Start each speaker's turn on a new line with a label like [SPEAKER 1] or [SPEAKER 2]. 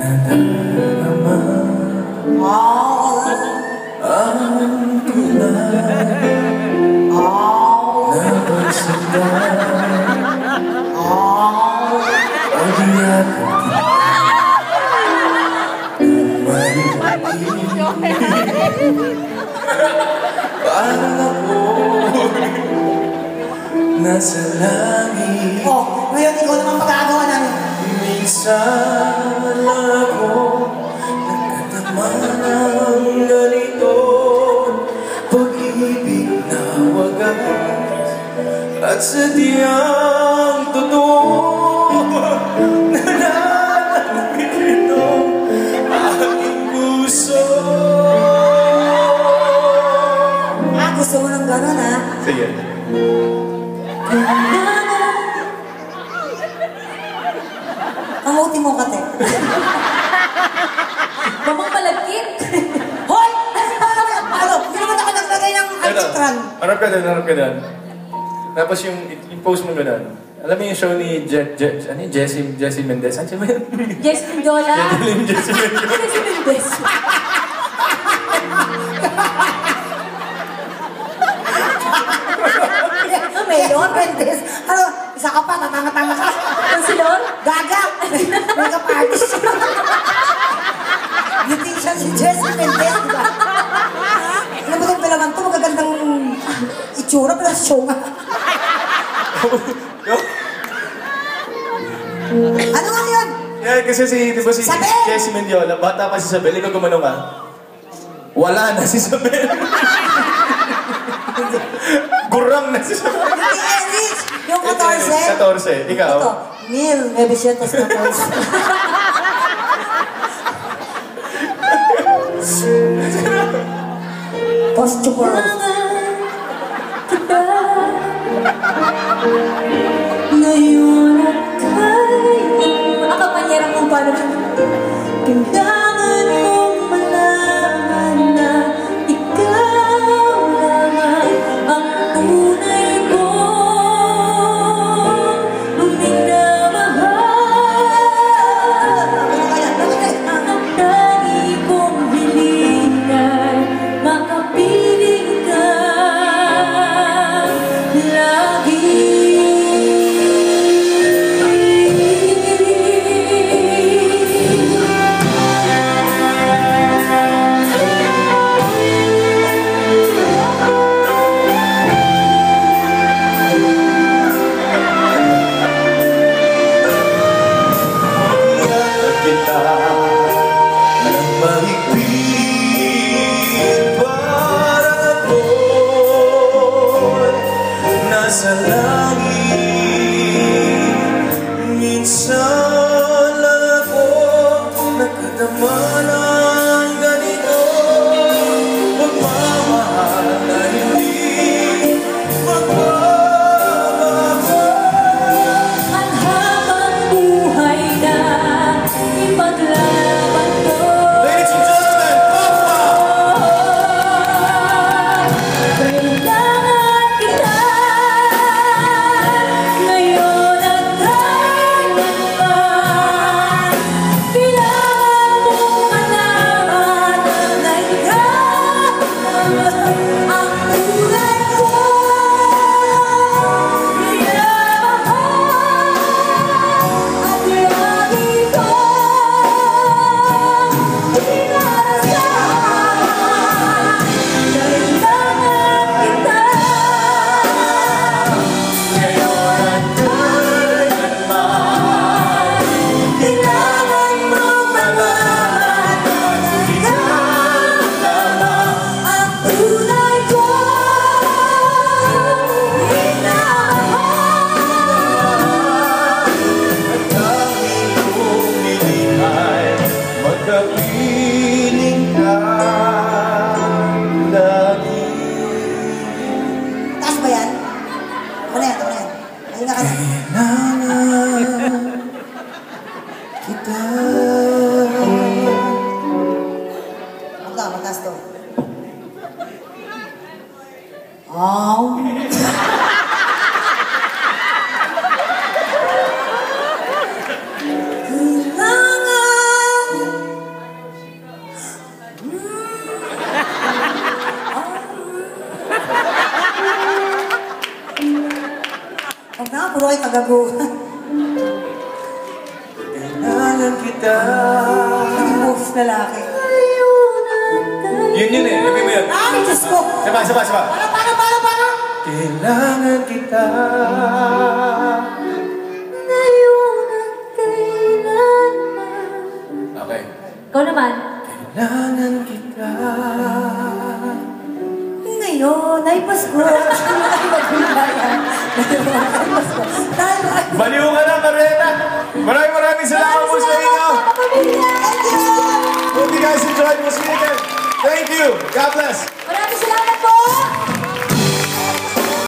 [SPEAKER 1] nadarama ang tunay na pagsundan pag-iyakap parang ako'y nasa langit.
[SPEAKER 2] Oh, ngayon ikaw naman pagkakagawa namin.
[SPEAKER 1] Minsan ako nagkatama ng ganito, pag-ibig na wagas at sadyang totoo. Nananapit ito aking puso.
[SPEAKER 2] Gusto mo ng gano'n, ha?
[SPEAKER 1] Sige.
[SPEAKER 2] Kamuti mo ka, te.
[SPEAKER 3] Mamang malagkit.
[SPEAKER 2] Hoy! Ano? Hindi naman ako naglagay ng alcitran.
[SPEAKER 1] Harap ka doon. Tapos yung post mo gano'n. Alam mo yung show ni Jessie Mendez? Saan siya ba yun?
[SPEAKER 3] Jess Mendola.
[SPEAKER 1] Jessie Mendez.
[SPEAKER 3] Jess Mendez.
[SPEAKER 2] Mayor Mendez. Ano? Isa ka pa, tatanga-tanga ka.
[SPEAKER 3] Ang silor?
[SPEAKER 2] Gaga! Makeup artist. Beautician si Jessie Mendez, diba? Alam mo itong palaman to, magagandang itsura, pero show nga. Ano nga yun?
[SPEAKER 1] Yeah, kasi di ba si
[SPEAKER 2] Isabel!
[SPEAKER 1] Jessie Mendiola, bata pa si Isabel, ikaw gumano ka? Wala na si Isabel. Gurang na si Isabel.
[SPEAKER 2] Hindi, Erich! Yung 14.
[SPEAKER 1] 14, ikaw?
[SPEAKER 2] Ito, 1914. Post-to-birth.
[SPEAKER 3] Ngayon at kaya ang kapanyerang kung paano kailangan mong malaman na ikaw lamang ang tunay kong minamahal. Ang tangi kong hiling ay makapiling ka lagi.
[SPEAKER 1] Sa langit, minsan lang ako nagkatama ng ganito, pagmamahal na hindi magbabago.
[SPEAKER 3] Ang habang buhay na ipaglaban ko.
[SPEAKER 1] Ladies and gentlemen, Papa!
[SPEAKER 3] Kailangan kita ngayon at kailanman. Kailangan mong malaman na ikaw ang tunay ko.
[SPEAKER 1] Magkapiling ka lagi.
[SPEAKER 2] Taas ba yan? Ano yan? Ayun na ka na.
[SPEAKER 1] Kailangan kita.
[SPEAKER 2] Magtaas to. Oh. Kailangan
[SPEAKER 1] kita.
[SPEAKER 2] Naging wolf lalaki.
[SPEAKER 1] Yun eh. Sabi mo yun.
[SPEAKER 2] Ay, Diyos ko!
[SPEAKER 1] Saba.
[SPEAKER 2] Paano?
[SPEAKER 1] Kailangan kita.
[SPEAKER 3] Ngayon at kailanman.
[SPEAKER 1] Okay.
[SPEAKER 3] Ikaw naman.
[SPEAKER 1] Kailangan kita.
[SPEAKER 2] Ngayon ay Pasko. Ay, magulaya. Ay, Pasko. Tayo ay...
[SPEAKER 1] Baliw ka na, Marieta. Maraming salamat po sa inyo.
[SPEAKER 2] Thank you!
[SPEAKER 1] Hope you guys enjoyed this weekend. Thank you. God bless.